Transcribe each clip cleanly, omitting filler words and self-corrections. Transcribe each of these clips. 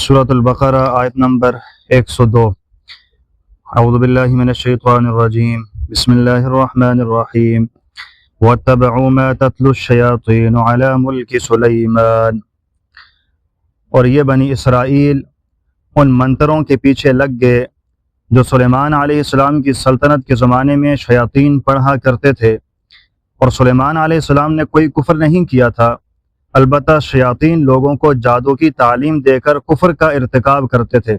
سورۃ البقرہ آیت نمبر 102۔ اعوذ باللہ من الشیطان الرجیم، بسم اللہ الرحمن الرحیم۔ وَاتَّبَعُوا مَا تَتْلُو الشَّيَاطِينُ عَلَى مُلْكِ سُلَيْمَانَ، اور یہ بنی اسرائیل ان منتروں کے پیچھے لگ گئے جو سلیمان علیہ السلام کی سلطنت کے زمانے میں شیاطین پڑھا کرتے تھے، اور سلیمان علیہ السلام نے کوئی کفر نہیں کیا تھا، البتہ شیاطین لوگوں کو جادو کی تعلیم دے کر کفر کا ارتکاب کرتے تھے۔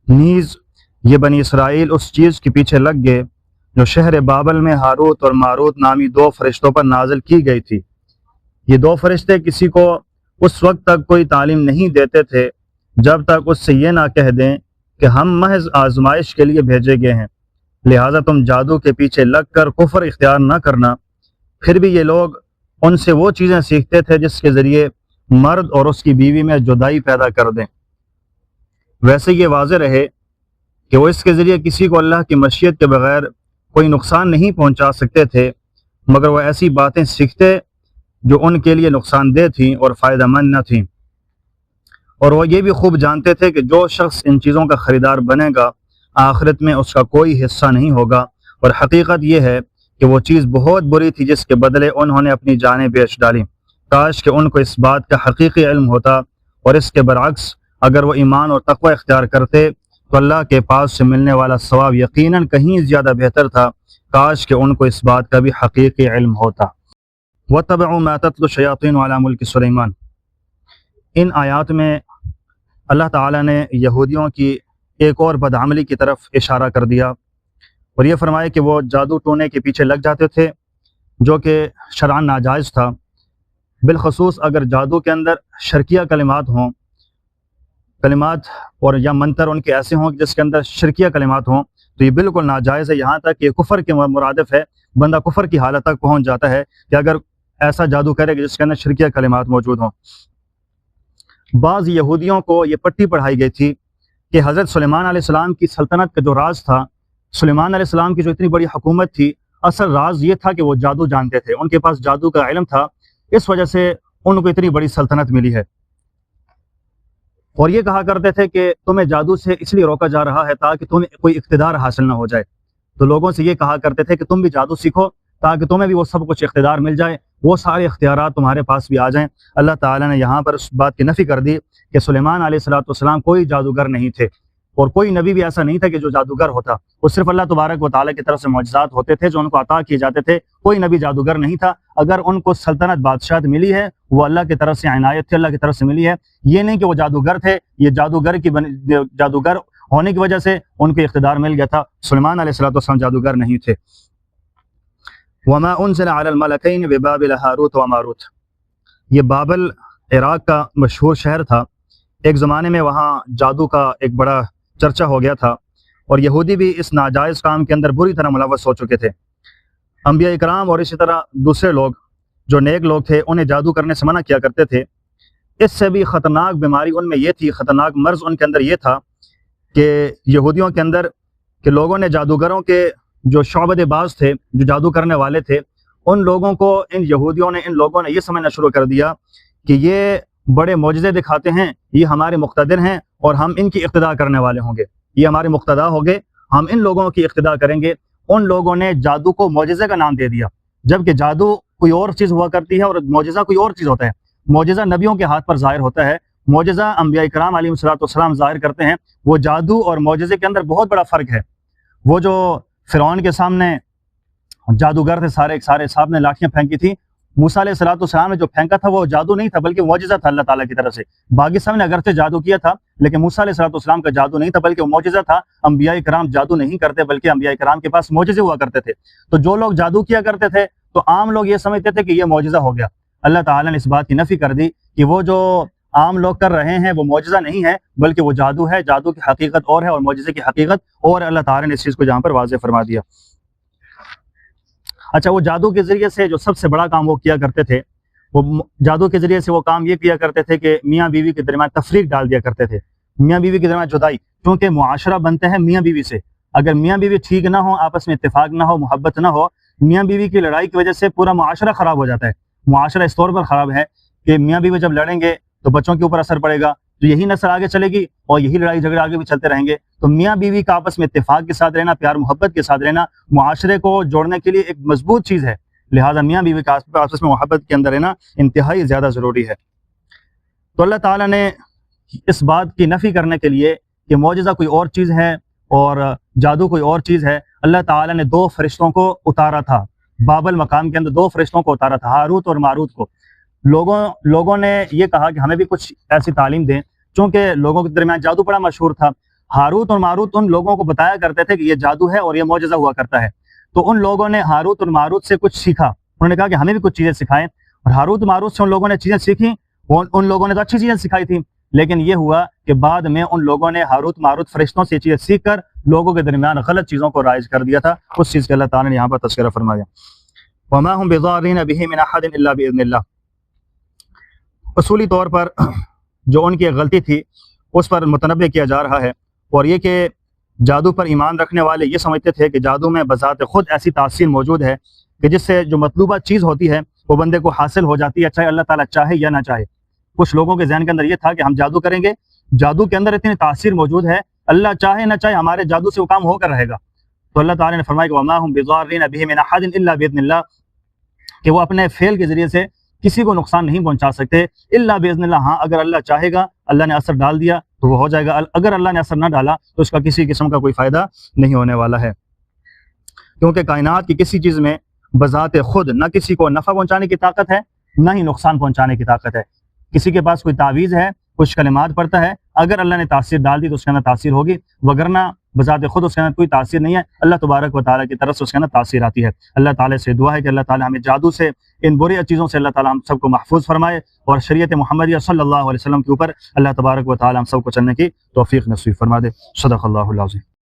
نیز یہ بنی اسرائیل اس چیز کے پیچھے لگ گئے جو شہر بابل میں ہاروت اور ماروت نامی دو فرشتوں پر نازل کی گئی تھی۔ یہ دو فرشتے کسی کو اس وقت تک کوئی تعلیم نہیں دیتے تھے جب تک اس سے یہ نہ کہہ دیں کہ ہم محض آزمائش کے لیے بھیجے گئے ہیں، لہٰذا تم جادو کے پیچھے لگ کر کفر اختیار نہ کرنا۔ پھر بھی یہ لوگ ان سے وہ چیزیں سیکھتے تھے جس کے ذریعے مرد اور اس کی بیوی میں جدائی پیدا کر دیں۔ ویسے یہ واضح رہے کہ وہ اس کے ذریعے کسی کو اللہ کی مشیت کے بغیر کوئی نقصان نہیں پہنچا سکتے تھے، مگر وہ ایسی باتیں سیکھتے جو ان کے لیے نقصان دہ تھیں اور فائدہ مند نہ تھیں، اور وہ یہ بھی خوب جانتے تھے کہ جو شخص ان چیزوں کا خریدار بنے گا آخرت میں اس کا کوئی حصہ نہیں ہوگا، اور حقیقت یہ ہے کہ وہ چیز بہت بری تھی جس کے بدلے انہوں نے اپنی جانیں بیچ ڈالیں۔ کاش کہ ان کو اس بات کا حقیقی علم ہوتا، اور اس کے برعکس اگر وہ ایمان اور تقوی اختیار کرتے تو اللہ کے پاس سے ملنے والا ثواب یقیناً کہیں زیادہ بہتر تھا۔ کاش کہ ان کو اس بات کا بھی حقیقی علم ہوتا۔ وَاتَّبَعُوا مَا تَتْلُو الشَّيَاطِينُ عَلَى مُلْكِ سُلَيْمَانَ، ان آیات میں اللہ تعالیٰ نے یہودیوں کی ایک اور بدعملی کی طرف اشارہ کر دیا، اور یہ فرمایا کہ وہ جادو ٹونے کے پیچھے لگ جاتے تھے جو کہ شرعاً ناجائز تھا، بالخصوص اگر جادو کے اندر شرکیہ کلمات ہوں، کلمات اور یا منتر ان کے ایسے ہوں جس کے اندر شرکیہ کلمات ہوں، تو یہ بالکل ناجائز ہے، یہاں تک کہ کفر کے مرادف ہے، بندہ کفر کی حالت تک پہنچ جاتا ہے کہ اگر ایسا جادو کرے کہ جس کے اندر شرکیہ کلمات موجود ہوں۔ بعض یہودیوں کو یہ پٹی پڑھائی گئی تھی کہ حضرت سلیمان علیہ السلام کی سلطنت کا جو راز تھا، سلیمان علیہ السلام کی جو اتنی بڑی حکومت تھی، اصل راز یہ تھا کہ وہ جادو جانتے تھے، ان کے پاس جادو کا علم تھا، اس وجہ سے ان کو اتنی بڑی سلطنت ملی ہے۔ اور یہ کہا کرتے تھے کہ تمہیں جادو سے اس لیے روکا جا رہا ہے تاکہ تمہیں کوئی اقتدار حاصل نہ ہو جائے، تو لوگوں سے یہ کہا کرتے تھے کہ تم بھی جادو سیکھو تاکہ تمہیں بھی وہ سب کچھ اقتدار مل جائے، وہ سارے اختیارات تمہارے پاس بھی آ جائیں۔ اللہ تعالیٰ نے یہاں پر اس بات کی نفی کر دی کہ سلیمان علیہ السلام کوئی جادوگر نہیں تھے، اور کوئی نبی بھی ایسا نہیں تھا کہ جو جادوگر ہوتا، وہ صرف اللہ تبارک و تعالیٰ کی طرف سے معجزات ہوتے تھے جو ان کو عطا کیے جاتے تھے، کوئی نبی جادوگر نہیں تھا۔ اگر ان کو سلطنت بادشاہت ملی ہے وہ اللہ کی طرف سے عنایت تھی، اللہ کی طرف سے ملی ہے، یہ نہیں کہ وہ جادوگر تھے، یہ جادوگر ہونے کی وجہ سے ان کو اقتدار مل گیا تھا۔ سلیمان علیہ السلام جادوگر نہیں تھے۔ وما انزل على الملكين ببابل هاروت وماروت، یہ بابل عراق کا مشہور شہر تھا، ایک زمانے میں وہاں جادو کا ایک بڑا چرچا ہو گیا تھا، اور یہودی بھی اس ناجائز کام کے اندر بری طرح ملوث ہو چکے تھے۔ انبیاء اکرام اور اسی طرح دوسرے لوگ جو نیک لوگ تھے انہیں جادو کرنے سے منع کیا کرتے تھے۔ اس سے بھی خطرناک بیماری ان میں یہ تھی، خطرناک مرض ان کے اندر یہ تھا کہ یہودیوں کے اندر کہ لوگوں نے جادوگروں کے جو شعبد باز تھے، جو جادو کرنے والے تھے، ان لوگوں کو ان لوگوں نے یہ سمجھنا شروع کر دیا کہ یہ بڑے معجزے دکھاتے ہیں، یہ ہمارے مقتدر ہیں اور ہم ان کی اقتداء کرنے والے ہوں گے، یہ ہمارے مقتدا ہوں گے، ہم ان لوگوں کی اقتداء کریں گے۔ ان لوگوں نے جادو کو معجزے کا نام دے دیا، جبکہ جادو کوئی اور چیز ہوا کرتی ہے اور معجزہ کوئی اور چیز ہوتا ہے۔ معجزہ نبیوں کے ہاتھ پر ظاہر ہوتا ہے، معجزہ انبیاء کرام علیہ السلام ظاہر کرتے ہیں، وہ جادو اور معجزے کے اندر بہت بڑا فرق ہے۔ وہ جو فرعون کے سامنے جادوگر تھے سارے صاحب نے لاٹھیاں پھینکی تھی، موسیٰ علیہ السلام نے جو پھینکا تھا وہ جادو نہیں تھا بلکہ معجزہ تھا اللہ تعالیٰ کی طرف سے۔ باقی سب نے اگرچہ جادو کیا تھا لیکن موسیٰ علیہ السلام کا جادو نہیں تھا بلکہ وہ معجزہ تھا۔ انبیاء کرام جادو نہیں کرتے بلکہ انبیاء کرام کے پاس معجزے ہوا کرتے تھے، تو جو لوگ جادو کیا کرتے تھے تو عام لوگ یہ سمجھتے تھے کہ یہ معجزہ ہو گیا۔ اللہ تعالیٰ نے اس بات کی نفی کر دی کہ وہ جو عام لوگ کر رہے ہیں وہ معجزہ نہیں ہے بلکہ وہ جادو ہے، جادو کی حقیقت اور ہے اور معجزے کی حقیقت اور، اللہ تعالیٰ نے اس چیز کو جہاں پر واضح فرما دیا۔ اچھا، وہ جادو کے ذریعے سے جو سب سے بڑا کام وہ کیا کرتے تھے، وہ جادو کے ذریعے سے وہ کام یہ کیا کرتے تھے کہ میاں بیوی کے درمیان تفریق ڈال دیا کرتے تھے، میاں بیوی کے درمیان جدائی، کیونکہ معاشرہ بنتے ہیں میاں بیوی سے۔ اگر میاں بیوی ٹھیک نہ ہو، آپس میں اتفاق نہ ہو، محبت نہ ہو، میاں بیوی کی لڑائی کی وجہ سے پورا معاشرہ خراب ہو جاتا ہے۔ معاشرہ اس طور پر خراب ہے کہ میاں بیوی جب لڑیں گے تو بچوں کے اوپر اثر پڑے گا، تو یہی نسل آگے چلے گی اور یہی لڑائی جھگڑے آگے بھی چلتے رہیں گے۔ تو میاں بیوی کا آپس میں اتفاق کے ساتھ رہنا، پیار محبت کے ساتھ رہنا معاشرے کو جوڑنے کے لیے ایک مضبوط چیز ہے، لہٰذا میاں بیوی کا آپس میں محبت کے اندر رہنا انتہائی زیادہ ضروری ہے۔ تو اللہ تعالیٰ نے اس بات کی نفی کرنے کے لیے کہ معجزہ کوئی اور چیز ہے اور جادو کوئی اور چیز ہے، اللہ تعالیٰ نے 2 فرشتوں کو اتارا تھا بابل مقام کے اندر، 2 فرشتوں کو اتارا تھا، ہاروت اور ماروت کو۔ لوگوں نے یہ کہا کہ ہمیں بھی کچھ ایسی تعلیم دیں، چونکہ لوگوں کے درمیان جادو بڑا مشہور تھا۔ ہاروت اور ماروت ان لوگوں کو بتایا کرتے تھے کہ یہ جادو ہے اور یہ معجزہ ہوا کرتا ہے، تو ان لوگوں نے ہاروت اور ماروت سے کچھ سیکھا، انہوں نے کہا کہ ہمیں بھی کچھ چیزیں سکھائیں، اور ہاروت ماروت سے ان لوگوں نے چیزیں سیکھیں، ان لوگوں نے تو اچھی چیزیں سکھائی تھیں، لیکن یہ ہوا کہ بعد میں ان لوگوں نے ہاروت ماروت فرشتوں سے چیزیں سیکھ کر لوگوں کے درمیان غلط چیزوں کو رائج کر دیا تھا، اس چیز کے اللہ تعالیٰ نے یہاں پر تذکرہ فرمایا۔ وما هم بضارين به من احد الا باذن الله۔ اصولی طور پر جو ان کی غلطی تھی اس پر متنبہ کیا جا رہا ہے، اور یہ کہ جادو پر ایمان رکھنے والے یہ سمجھتے تھے کہ جادو میں بذات خود ایسی تاثیر موجود ہے کہ جس سے جو مطلوبہ چیز ہوتی ہے وہ بندے کو حاصل ہو جاتی ہے، چاہے اللہ تعالیٰ چاہے یا نہ چاہے۔ کچھ لوگوں کے ذہن کے اندر یہ تھا کہ ہم جادو کریں گے، جادو کے اندر اتنی تاثیر موجود ہے، اللہ چاہے نہ چاہے ہمارے جادو سے وہ کام ہو کر رہے گا۔ تو اللہ تعالیٰ نے فرمایا کہ وما هم بضارين به من احد الا باذن الله، کہ وہ اپنے فعل کے ذریعے سے کسی کو نقصان نہیں پہنچا سکتے الا باذن اللہ، ہاں اگر اللہ چاہے گا، اللہ نے اثر ڈال دیا تو وہ ہو جائے گا، اگر اللہ نے اثر نہ ڈالا تو اس کا کسی قسم کا کوئی فائدہ نہیں ہونے والا ہے، کیونکہ کائنات کی کسی چیز میں بذات خود نہ کسی کو نفع پہنچانے کی طاقت ہے نہ ہی نقصان پہنچانے کی طاقت ہے۔ کسی کے پاس کوئی تعویذ ہے، کچھ کلمات پڑھتا ہے، اگر اللہ نے تاثیر ڈال دی تو اس کے اندر تاثیر ہوگی، وگرنہ بذات خود اس کے اندر کوئی تاثیر نہیں ہے، اللہ تبارک و تعالیٰ کی طرف سے اس کے اندر تاثیر آتی ہے۔ اللہ تعالیٰ سے دعا ہے کہ اللہ تعالیٰ ہمیں جادو سے، ان بری چیزوں سے اللہ تعالیٰ ہم سب کو محفوظ فرمائے، اور شریعت محمدیہ صلی اللہ علیہ وسلم کے اوپر اللہ تبارک و تعالیٰ ہم سب کو چلنے کی توفیق نصیب فرما دے۔ صدق اللہ العظیم۔